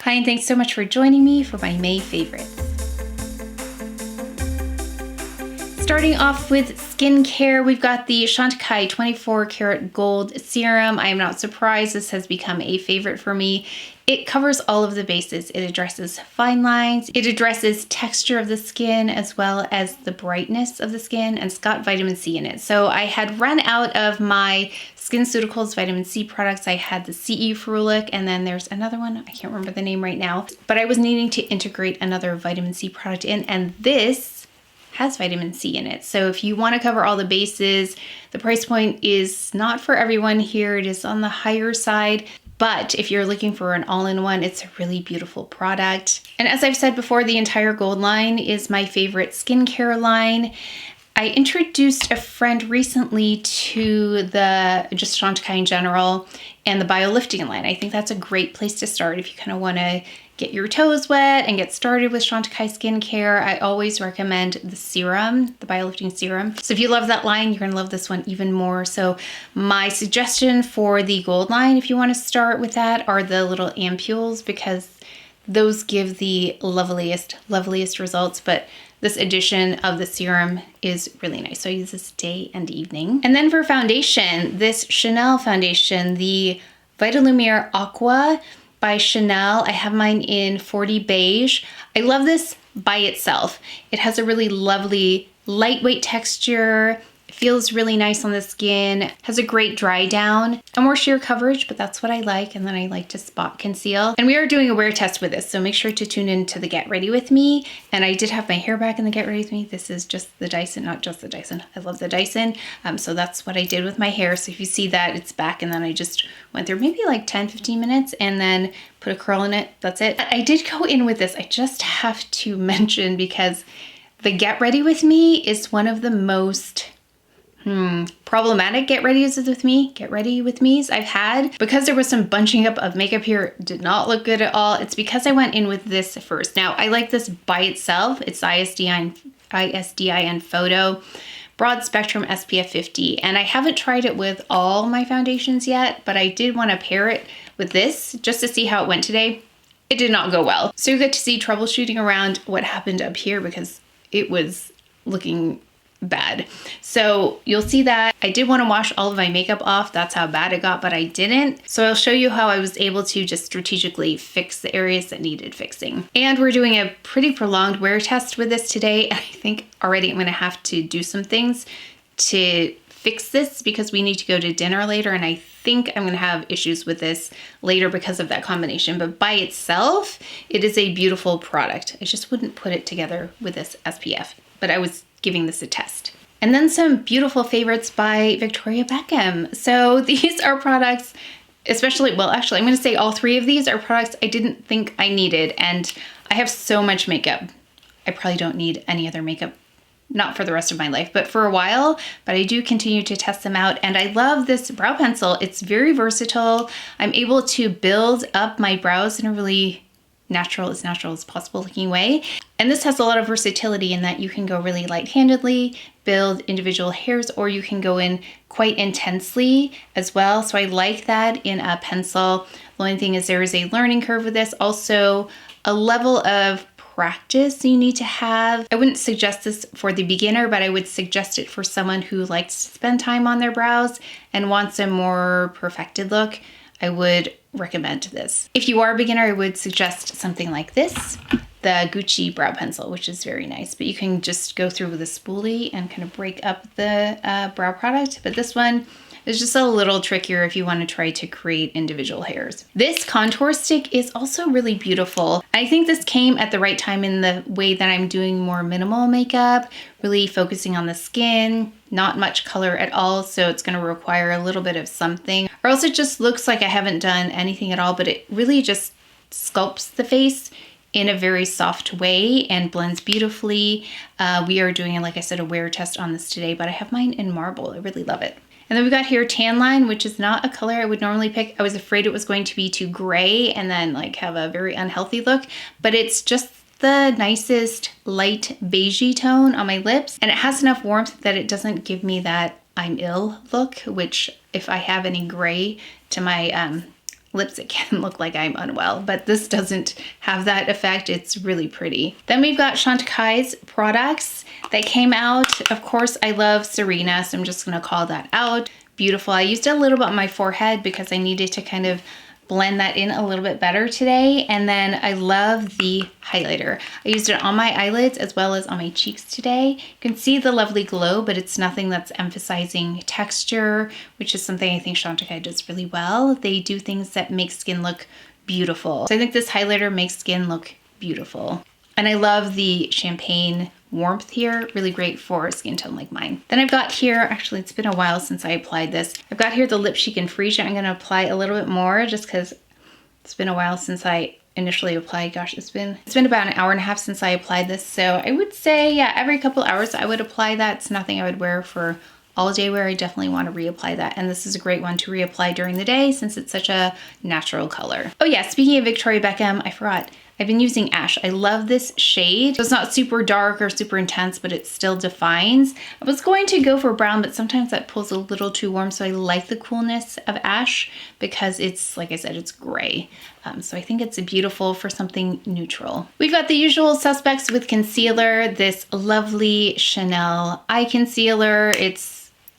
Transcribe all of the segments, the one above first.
Hi, and thanks so much for joining me for my May favorites. Starting off with skincare, we've got the Chantecaille 24 Karat Gold Serum. I am not surprised, this has become a favorite for me. It covers all of the bases. It addresses fine lines, it addresses texture of the skin, as well as the brightness of the skin, and it's got vitamin C in it. So I had run out of my SkinCeuticals vitamin C products. I had the CE Ferulic, and then there's another one, I can't remember the name right now, but I was needing to integrate another vitamin C product in, and this has vitamin C in it. So if you want to cover all the bases, the price point is not for everyone here. It is on the higher side. But if you're looking for an all-in-one, it's a really beautiful product. And as I've said before, the entire gold line is my favorite skincare line. I introduced a friend recently to the just Chantecaille in general and the BioLifting line. I think that's a great place to start if you kind of want to get your toes wet and get started with Chantecaille skincare. I always recommend the serum, the BioLifting serum. So if you love that line, you're gonna love this one even more. So my suggestion for the gold line, if you want to start with that, are the little ampules, because those give the loveliest results. But this edition of the serum is really nice. So I use this day and evening. And then for foundation, this Chanel foundation, the VITALUMIÈRE AQUA by Chanel. I have mine in 40 Beige. I love this by itself. It has a really lovely lightweight texture. It feels really nice on the skin, has a great dry down, and more sheer coverage, but that's what I like. And then I like to spot conceal. And we are doing a wear test with this, so make sure to tune in to the Get Ready With Me. And I did have my hair back in the Get Ready With Me. This is just the Dyson, not just the Dyson. I love the Dyson. So that's what I did with my hair. So if you see that, it's back, and then I just went through maybe like 10-15 minutes and then put a curl in it. That's it. I did go in with this. I just have to mention, because the Get Ready With Me is one of the most problematic get ready with me's I've had, because there was some bunching up of makeup here. Did not look good at all. It's because I went in with this first. Now I like this by itself. It's ISDIN Photo Broad Spectrum SPF 50, and I haven't tried it with all my foundations yet, but I did want to pair it with this just to see how it went today. It did not go well. So you get to see troubleshooting around what happened up here, because it was looking bad. So you'll see that I did want to wash all of my makeup off. That's how bad it got, but I didn't. So I'll show you how I was able to just strategically fix the areas that needed fixing. And we're doing a pretty prolonged wear test with this today. And I think already I'm going to have to do some things to fix this, because we need to go to dinner later, and I think I'm going to have issues with this later because of that combination. But by itself, it is a beautiful product. I just wouldn't put it together with this SPF, but I was giving this a test. And then some beautiful favorites by Victoria Beckham. So these are products, especially, well, actually, I'm going to say all three of these are products I didn't think I needed. And I have so much makeup. I probably don't need any other makeup, not for the rest of my life, but for a while. But I do continue to test them out. And I love this brow pencil. It's very versatile. I'm able to build up my brows in a really as natural as possible looking way. And this has a lot of versatility in that you can go really light-handedly, build individual hairs, or you can go in quite intensely as well. So I like that in a pencil. The only thing is there is a learning curve with this. Also, a level of practice you need to have. I wouldn't suggest this for the beginner, but I would suggest it for someone who likes to spend time on their brows and wants a more perfected look. I would recommend this. If you are a beginner, I would suggest something like this, the Gucci brow pencil, which is very nice, but you can just go through with a spoolie and kind of break up the brow product. But this one is just a little trickier if you want to try to create individual hairs. This contour stick is also really beautiful. I think this came at the right time in the way that I'm doing more minimal makeup, really focusing on the skin, not much color at all, so it's going to require a little bit of something, or else it just looks like I haven't done anything at all, but it really just sculpts the face in a very soft way and blends beautifully. We are doing, like I said, a wear test on this today, but I have mine in marble. I really love it. And then we've got here Tanline, which is not a color I would normally pick. I was afraid it was going to be too gray and then like have a very unhealthy look, but it's just the nicest light beigey tone on my lips, and it has enough warmth that it doesn't give me that I'm ill look, which if I have any gray to my lips, it can look like I'm unwell, but this doesn't have that effect. It's really pretty. Then we've got Chantecaille's products that came out. Of course, I love Sirena, so I'm just gonna call that out. Beautiful. I used it a little bit on my forehead because I needed to kind of blend that in a little bit better today. And then I love the highlighter. I used it on my eyelids as well as on my cheeks today. You can see the lovely glow, but it's nothing that's emphasizing texture, which is something I think Chantecaille does really well. They do things that make skin look beautiful. So I think this highlighter makes skin look beautiful. And I love the champagne warmth here, really great for a skin tone like mine. Then I've got here, actually it's been a while since I applied this. I've got here the Lip Chic and Freesia. I'm gonna apply a little bit more just because it's been a while since I initially applied. Gosh, it's been about an hour and a half since I applied this. So I would say, yeah, every couple hours I would apply that. It's nothing I would wear for all day wear. I definitely want to reapply that. And this is a great one to reapply during the day since it's such a natural color. Oh yeah, speaking of Victoria Beckham, I forgot. I've been using Ash. I love this shade. So it's not super dark or super intense, but it still defines. I was going to go for brown, but sometimes that pulls a little too warm. So I like the coolness of Ash because it's, like I said, it's gray. So I think it's beautiful for something neutral. We've got the usual suspects with concealer. This lovely Chanel eye concealer. It's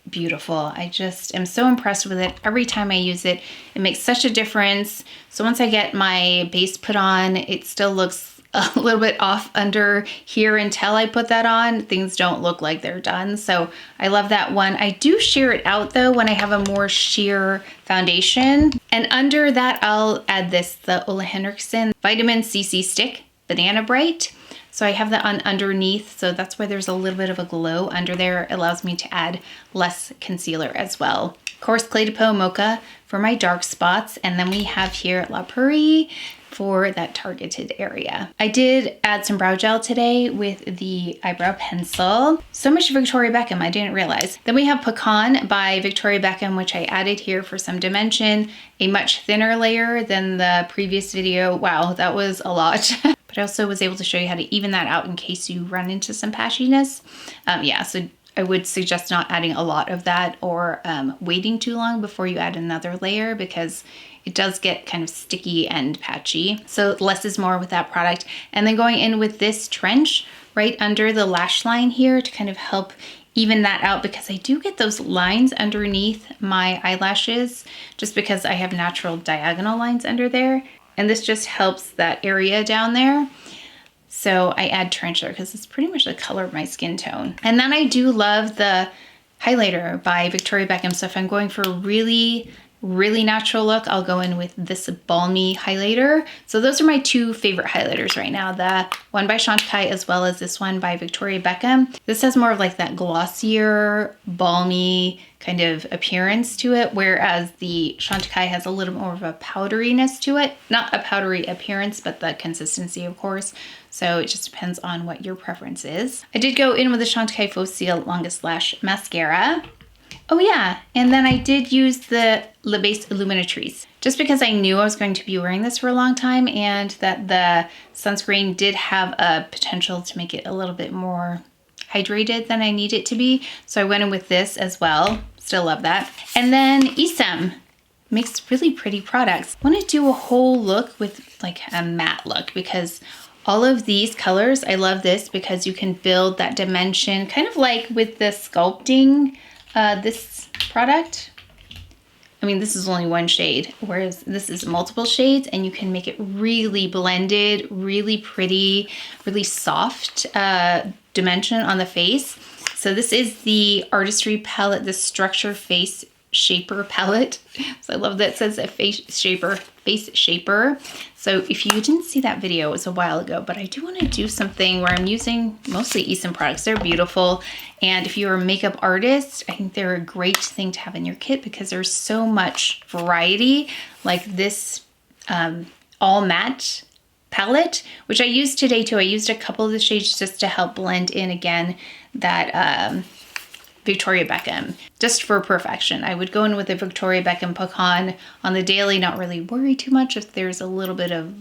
beautiful. I just am so impressed with it. Every time I use it, it makes such a difference. So once I get my base put on, it still looks a little bit off under here until I put that on. Things don't look like they're done. So I love that one. I do sheer it out though when I have a more sheer foundation. And under that, I'll add this, the OLEHENRIKSEN Vitamin CC Stick Banana Bright. So I have that on underneath, so that's why there's a little bit of a glow under there. It allows me to add less concealer as well. Of course, Clé de Peau Mocha for my dark spots, and then we have here La Prairie for that targeted area. I did add some brow gel today with the eyebrow pencil. So much Victoria Beckham, I didn't realize. Then we have Pecan by Victoria Beckham, which I added here for some dimension, a much thinner layer than the previous video. Wow, that was a lot. But I also was able to show you how to even that out in case you run into some patchiness. Yeah, so I would suggest not adding a lot of that or waiting too long before you add another layer because it does get kind of sticky and patchy. So less is more with that product. And then going in with this trench right under the lash line here to kind of help even that out because I do get those lines underneath my eyelashes just because I have natural diagonal lines under there. And this just helps that area down there. So I add trench there because it's pretty much the color of my skin tone. And then I do love the highlighter by Victoria Beckham. So if I'm going for a really natural look, I'll go in with this balmy highlighter. So those are my two favorite highlighters right now. The one by Chantecaille as well as this one by Victoria Beckham. This has more of like that glossier, balmy kind of appearance to it, whereas the Chantecaille has a little more of a powderiness to it. Not a powdery appearance, but the consistency, of course. So it just depends on what your preference is. I did go in with the Chantecaille Faux Cils Longest Lash Mascara. Oh yeah, and then I did use the Beige Illuminatrice just because I knew I was going to be wearing this for a long time and that the sunscreen did have a potential to make it a little bit more hydrated than I need it to be. So I went in with this as well. Still love that. And then ISDIN makes really pretty products. I want to do a whole look with like a matte look because all of these colors, I love this because you can build that dimension kind of like with the sculpting this product. I mean, this is only one shade, whereas this is multiple shades and you can make it really blended, really pretty, really soft dimension on the face. So this is the Artistry palette, the Structure Face Shaper palette. So I love that it says a face shaper. So if you didn't see that video, it was a while ago, but I do want to do something where I'm using mostly ISDIN products. They're beautiful. And if you're a makeup artist, I think they're a great thing to have in your kit because there's so much variety, like this all matte palette, which I used today too. I used a couple of the shades just to help blend in again that Victoria Beckham, just for perfection. I would go in with a Victoria Beckham Pecan on the daily, not really worry too much if there's a little bit of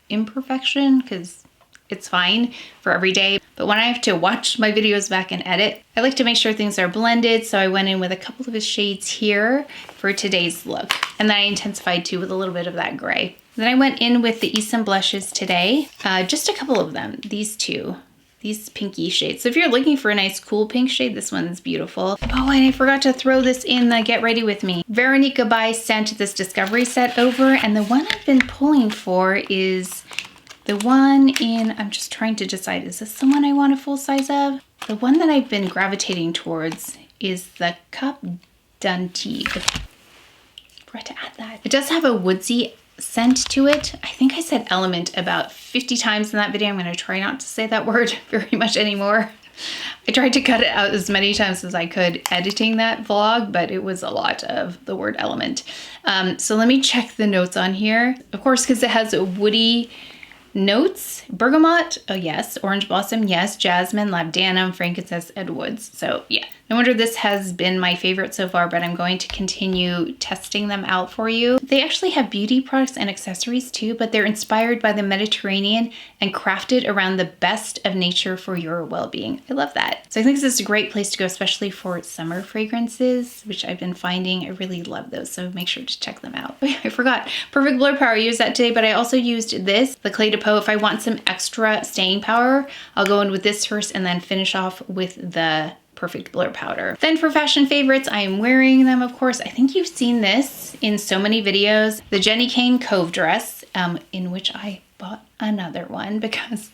imperfection because it's fine for every day. But when I have to watch my videos back and edit, I like to make sure things are blended. So I went in with a couple of his shades here for today's look. And then I intensified too with a little bit of that gray. Then I went in with the ISDIN blushes today. Just a couple of them, these two. These pinky shades. So if you're looking for a nice cool pink shade, this one's beautiful. Oh, and I forgot to throw this in the Get Ready With Me. Veronica Bai sent this Discovery set over, and the one I've been pulling for is the one in, I'm just trying to decide, is this the one I want a full size of? The one that I've been gravitating towards is the Cup Dante. I forgot to add that. It does have a woodsy scent to it. I think I said element about 50 times in that video. I'm going to try not to say that word very much anymore. I tried to cut it out as many times as I could editing that vlog, but it was a lot of the word element. So let me check the notes on here. Of course, because it has a woody notes, bergamot, oh yes, orange blossom, yes, jasmine, labdanum, frankincense, and woods. So yeah, no wonder this has been my favorite so far, but I'm going to continue testing them out for you. They actually have beauty products and accessories too, but they're inspired by the Mediterranean and crafted around the best of nature for your well-being. I love that. So I think this is a great place to go, especially for summer fragrances, which I've been finding. I really love those, so make sure to check them out. Oh yeah, I forgot. Perfect Blur Power, I used that today, but I also used this, the Clé de Peau. If I want some extra staying power, I'll go in with this first and then finish off with the Perfect Blur Powder. Then for fashion favorites, I am wearing them, of course. I think you've seen this in so many videos. The Jenny Kane Cove dress, in which I bought another one because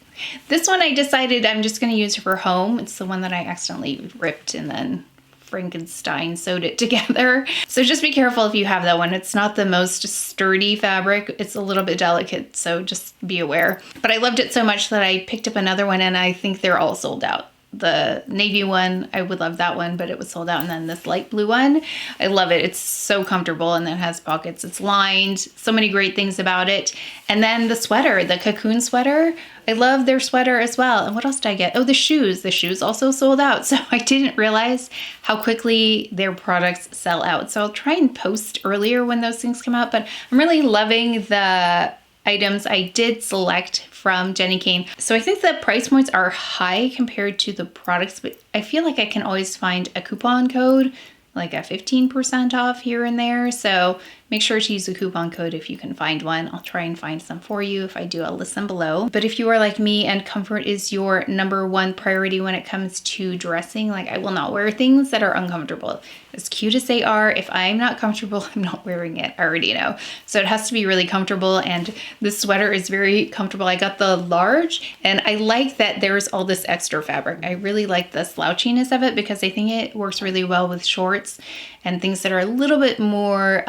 this one I decided I'm just going to use for home. It's the one that I accidentally ripped and then Frankenstein sewed it together. So just be careful if you have that one. It's not the most sturdy fabric. It's a little bit delicate, so just be aware. But I loved it so much that I picked up another one, and I think they're all sold out. The navy one, I would love that one, but it was sold out. And then this light blue one, I love it. It's so comfortable, and then it has pockets. It's lined. So many great things about it. And then the sweater, the cocoon sweater, I love their sweater as well. And what else did I get? Oh, the shoes. The shoes also sold out. So I didn't realize how quickly their products sell out. So I'll try and post earlier when those things come out, but I'm really loving the items I did select from Jenny Kane. So I think the price points are high compared to the products, but I feel like I can always find a coupon code, like a 15% off here and there. So make sure to use a coupon code if you can find one. I'll try and find some for you. If I do, I'll list them below. But if you are like me and comfort is your #1 priority when it comes to dressing, like I will not wear things that are uncomfortable. As cute as they are, if I'm not comfortable, I'm not wearing it. I already know. So it has to be really comfortable, and this sweater is very comfortable. I got the large, and I like that there's all this extra fabric. I really like the slouchiness of it because I think it works really well with shorts and things that are a little bit more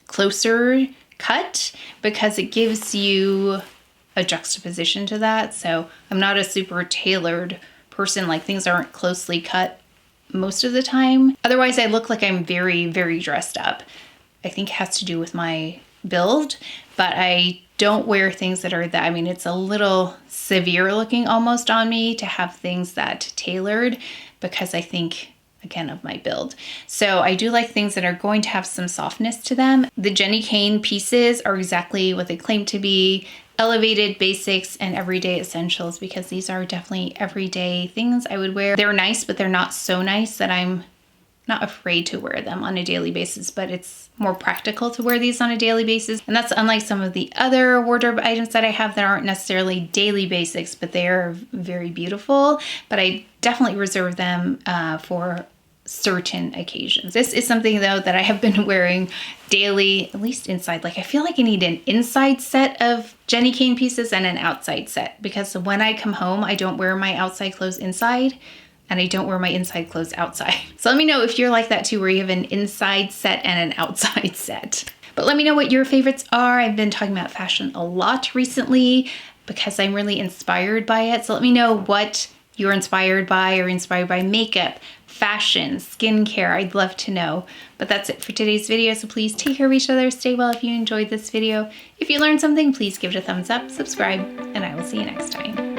closer cut, because it gives you a juxtaposition to that. So I'm not a super tailored person, like things aren't closely cut most of the time. Otherwise I look like I'm very, very dressed up. I think it has to do with my build, but I don't wear things that are that, I mean, it's a little severe looking almost on me to have things that tailored, because I think, again, of my build. So I do like things that are going to have some softness to them. The Jenny Kane pieces are exactly what they claim to be: elevated basics and everyday essentials, because these are definitely everyday things I would wear. They're nice, but they're not so nice that I'm not afraid to wear them on a daily basis, but it's more practical to wear these on a daily basis. And that's unlike some of the other wardrobe items that I have that aren't necessarily daily basics, but they are very beautiful. But I definitely reserve them for certain occasions. This is something though that I have been wearing daily, at least inside. Like I feel like I need an inside set of Jenny Kane pieces and an outside set, because when I come home, I don't wear my outside clothes inside, and I don't wear my inside clothes outside. So let me know if you're like that too, where you have an inside set and an outside set. But let me know what your favorites are. I've been talking about fashion a lot recently because I'm really inspired by it. So let me know what you're inspired by, or inspired by makeup, fashion, skincare. I'd love to know. But that's it for today's video. So please take care of each other. Stay well if you enjoyed this video. If you learned something, please give it a thumbs up, subscribe, and I will see you next time.